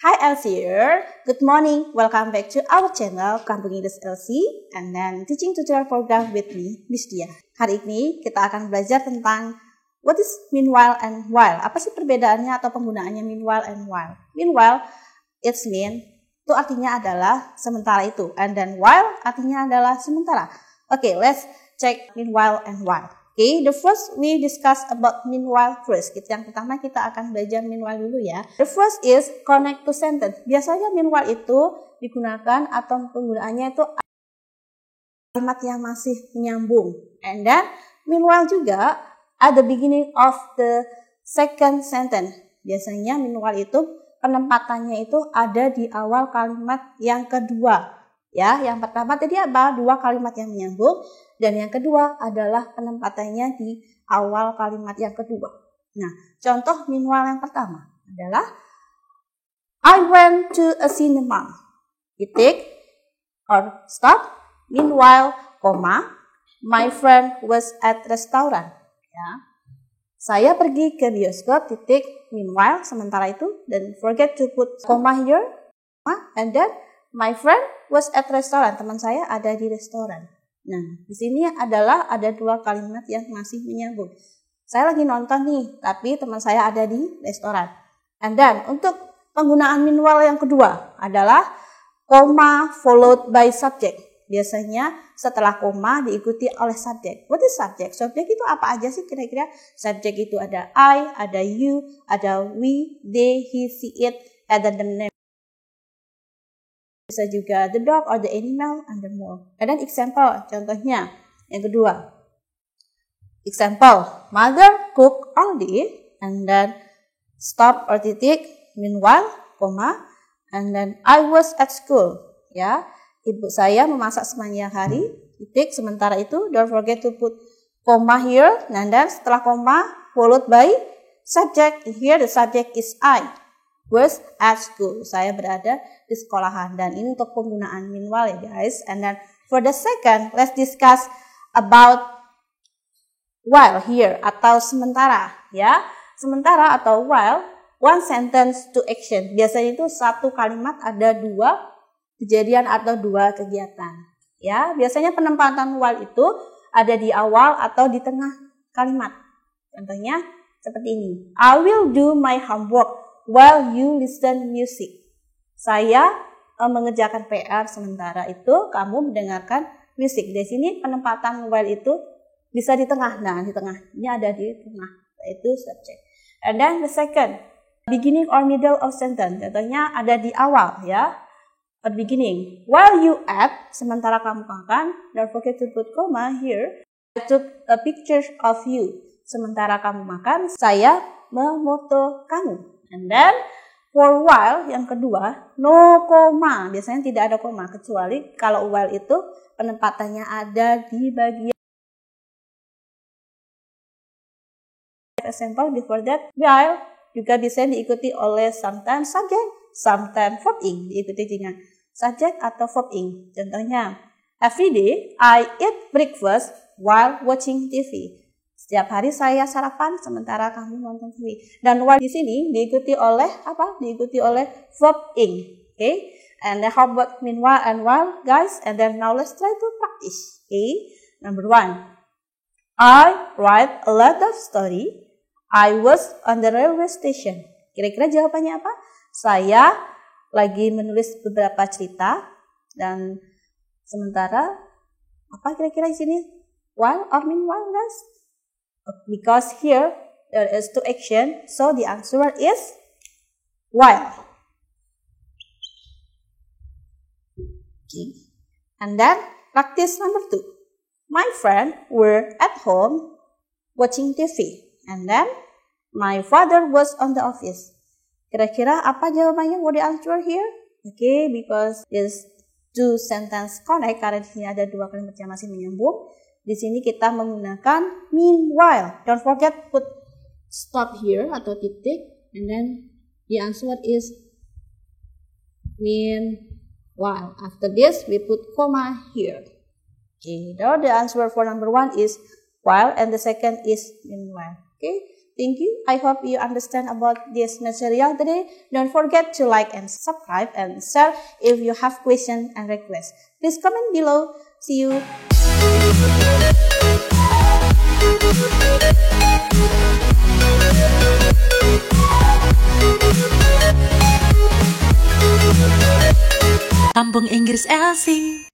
Hi Elsie here. Good morning. Welcome back to our channel Kampung English Elsie and then teaching tutorial program with me, Miss Dia. Hari ini kita akan belajar tentang what is meanwhile and while. Apa sih perbedaannya atau penggunaannya meanwhile and while? Meanwhile, it's mean itu artinya adalah sementara itu, and then while artinya adalah sementara. Okay, let's check meanwhile and while. Okay, the first we discuss about meanwhile first. Yang pertama kita akan belajar meanwhile dulu ya. The first is connect to sentence. Biasanya meanwhile itu digunakan atau penggunaannya itu kalimat yang masih menyambung. And then meanwhile juga at the beginning of the second sentence. Biasanya meanwhile itu penempatannya itu ada di awal kalimat yang kedua. Ya, yang pertama tadi apa? Dua kalimat yang menyambung, dan yang kedua adalah penempatannya di awal kalimat yang kedua. Nah, contoh meanwhile yang pertama adalah I went to a cinema. Titik or stop. Meanwhile, my friend was at restaurant. Ya. Saya pergi ke bioskop. Titik meanwhile sementara itu, dan forget to put comma here, and then my friend was at restaurant. Teman saya ada di restoran. Nah, di sini adalah ada dua kalimat yang masih menyambung. Saya lagi nonton nih, tapi teman saya ada di restoran. And then, untuk penggunaan meanwhile yang kedua adalah comma followed by subject. Biasanya setelah koma diikuti oleh subjek. What is subject? Subjek itu apa aja sih kira-kira? Subjek itu ada I, ada you, ada we, they, he, she, it, and then the name. Bisa juga the dog or the animal and the more. And then example, contohnya yang kedua. Example, mother cook all day and then stop or titik, meanwhile, comma, and then I was at school. Ya, ibu saya memasak sepanjang hari, titik, sementara itu don't forget to put comma here, and then setelah comma followed by subject. Here the subject is I. Was at school. Saya berada di sekolahan. Dan ini untuk penggunaan meanwhile ya guys. And then for the second, let's discuss about while here atau sementara ya. Sementara atau while, one sentence to action. Biasanya itu satu kalimat ada dua kejadian atau dua kegiatan. Ya, biasanya penempatan while itu ada di awal atau di tengah kalimat. Contohnya seperti ini. I will do my homework while you listen music. Saya mengerjakan PR sementara itu kamu mendengarkan musik. Di sini penempatan while itu bisa di tengah. Nah, di tengah. Ini ada di tengah. Itu subject. And then the second, beginning or middle of sentence. Contohnya ada di awal ya. At beginning. While you eat, sementara kamu makan, don't forget to put comma here. I took a picture of you. Sementara kamu makan, saya memoto kamu. And then, for while, yang kedua, no koma. Biasanya tidak ada koma, kecuali kalau while itu penempatannya ada di bagian. Example, before that, while juga bisa diikuti oleh sometimes subject, sometimes verb ing. Diikuti dengan subject atau verb ing. Contohnya, every day, I eat breakfast while watching TV. Setiap hari saya sarapan sementara kamu nonton TV. Dan while di sini diikuti oleh apa? Diikuti oleh verb ing. Okay? And then how about meanwhile and while, guys? And then now let's try to practice. Okay? Number one. I write a lot of story. I was on the railway station. Kira-kira jawabannya apa? Saya lagi menulis beberapa cerita dan sementara apa kira-kira di sini? While or meanwhile, guys? Because here there is two action, so the answer is while. Okay. And then practice number 2. My friend were at home watching TV, and then my father was on the office. Kira-kira apa jawabannya? What the answer here? Okay, because this two sentence connect karena di sini ada dua kalimat yang masih menyambung. Di sini kita menggunakan meanwhile. Don't forget put stop here atau titik, and then the answer is meanwhile. After this, we put comma here. Okay, now the answer for number 1 is while, and the second is meanwhile. Okay, Thank you. I hope you understand about this material today. Don't forget to like and subscribe and share if you have questions and requests. Please comment below. See you. Kampung Inggris Elsie.